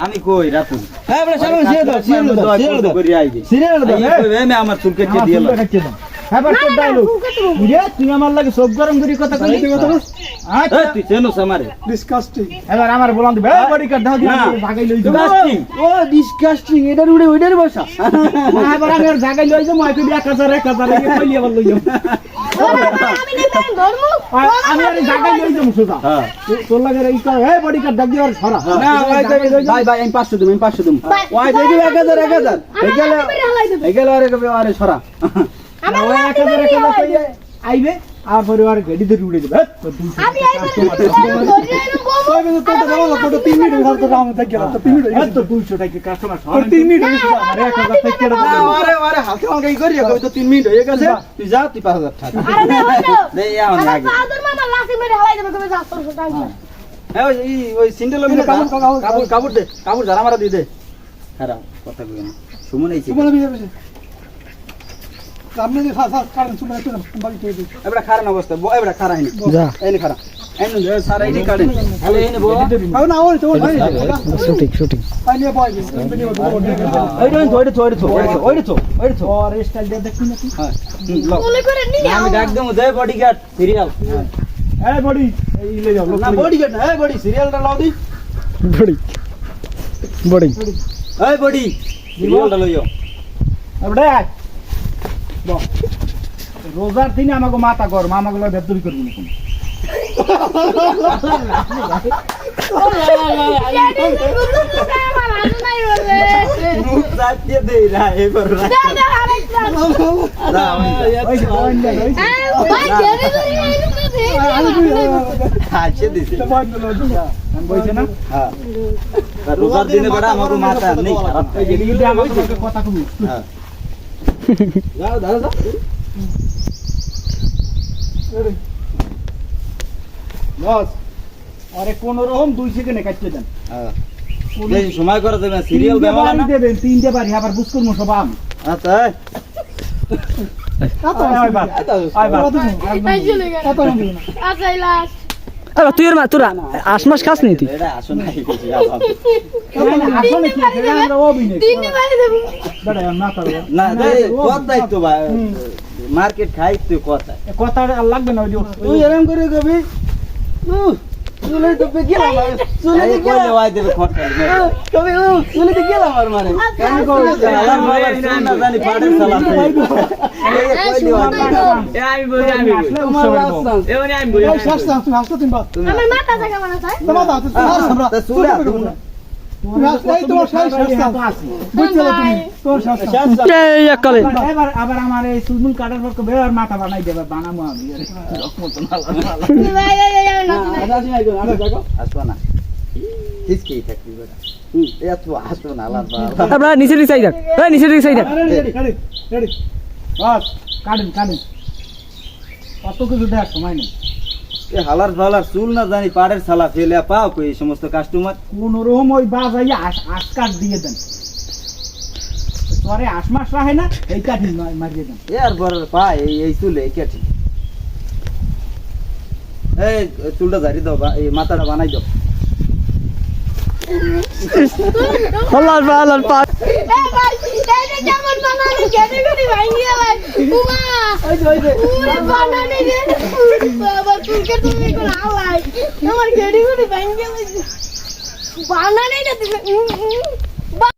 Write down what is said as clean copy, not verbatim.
আমি কই রাতুল হ্যাঁ বড় সামনে সিরিয়াল দাও আমার চুল কেটে দিয়ে হ্যাঁ বাট ডায়লগ বুঝে তুই আমার লাগে সব গরম করে কথা কইলি আচ্ছা তুই চেনোস আমারে ডিসকাস্টিং এবার আমার বলান দিবে বডি কাট দাও দিও ভাগাই লই যাও Disgusting? ও ডিসকাস্টিং এটার উড়ে ওইটার বসা এবার আমি আর ভাগাই লই যাও মই কই 1000 এ কইলি আবার লই যাও আমি আর ভাগাই লই যাও সুদা হ্যাঁ তোর লাগে এই কর এই বডি কাট দাও দিও আর ছড়া না ওই ভাই ভাই আমি 500 দিম ওই দেখি 1000 এগেল আরে ছড়া ওই 1000 কইলে আইবে আর পরিবার গাড়ি ধরে উড়ে যাবে আমি তো তোর 3 মিনিট ধরে তো আমি থাকি তো 3 মিনিট এত 200 টাকা কাস্টমার 3 মিনিট হইছে আরে 1000 টাকা কেটে দাও আরে হালকা হালকা করি কই তো 3 মিনিট হয়ে গেছে তুই যা তুই 5000 টাকা দে আমার আগে ওই সিন্ডেল কাপড় দে কাপড় যারা মারা দিয়ে দে খারাপ কথা কই না সুমন এইছে বলে বিয়ে সামনে যে ফাস কারণ শুনে একটু বাড়ি থেকে দিই এবড়া খারাপ অবস্থা এবড়া খারাপ হয়নি যা এইনি খারাপ এইনি সারা আইডি কার্ড হলে এইনি বো আও না ওই তো শুটিং পানি বয় ভিডিও ওইটা তো আর স্টাইল দে দেখি নাকি হ্যাঁ আমি ডাক দেবো জয় বডিগার্ড সিরিয়াল এই বডি এই ले যাও না বডিগার্ড না এই বডি সিরিয়ালটা লাও দি বডি এই বডি সিরিয়ালটা লইও এবড়ে রোজার দিনে আমাকে মাথা গরম আমাকে বেদুরি করবো না মুখ সাজিয়ে দে রা এবার খাইছে দিছে বইছে না হ্যাঁ রোজার দিনে বড় আমাকে মাথা নেই খারাপ এই আমাকে কথা কবি হ্যাঁ যাও দাদা বস আরে কোন রকম 2 সেকেন্ডে কাটতে দেন হ্যাঁ এই সময় করে দেবেন সিরিয়াল দেওয়া না দেবেন তিনটে বাড়ি আবার বুঝ করব সব আমি আচ্ছা আরে তুই মা তোরা আশমাস খাস নি তুই এটা আসো না না কত দায়িত্ব ভাই মার্কেট খাই তুই কথা কথা লাগবে না তুই এরকম করে কবি চুলে তো পে গেলাম চুলে তো গেলাম ওই দেবে খটকা কবি চুলে তো গেলাম আর মারে কেন কই সালাম বাবা না জানি পাড়ের সালাম এই কই দিও আমি বলি এমনি আমি বলি এই শাস্তা তুমি হাসতো তুমি বাদ আমার মাথা জায়গা বানা যায় তোমার দাও তুমি আমরা তা চুলে তুমি এই তোমার শাস্তা বুঝছো তুমি তোর শাস্তা এই এককালে এবার আবার আমার এই সুলমুল কাটার পর কবে আর মাথা বানাই দেবে বানামো আমি রকমতো না আসবা না কিসকি থাকবি বেটা এত আসতো না আলাদা আমরা নিচে দিকে সাইড এই নিচে দিকে সাইড রেডি বাস কাটেন কত কিছু দেখ সময় নেই এ হালার ফালার চুল না জানি পাড়ের সালা ফেলে পাও কই এই সমস্ত কাস্টমার কোন রকম ওই বাজাইয়া আশকাট দিয়ে দেন তোরে আশমাস রাহে না এই কাটি মারিয়ে দেন এর বড় পা এই চুলে এই কেটে এই চুলটা ঝাড়ি দাও এই মাথাটা বানাই দাও আল্লাহর পা কেমন বানানো ক্যাটাগরি ভাঙিয়ে ভাই উমা ওই বানানে রে বাবা তুই কোন আলাই আমার ক্যাটাগরি ভাঙিয়ে বানানে না তুমি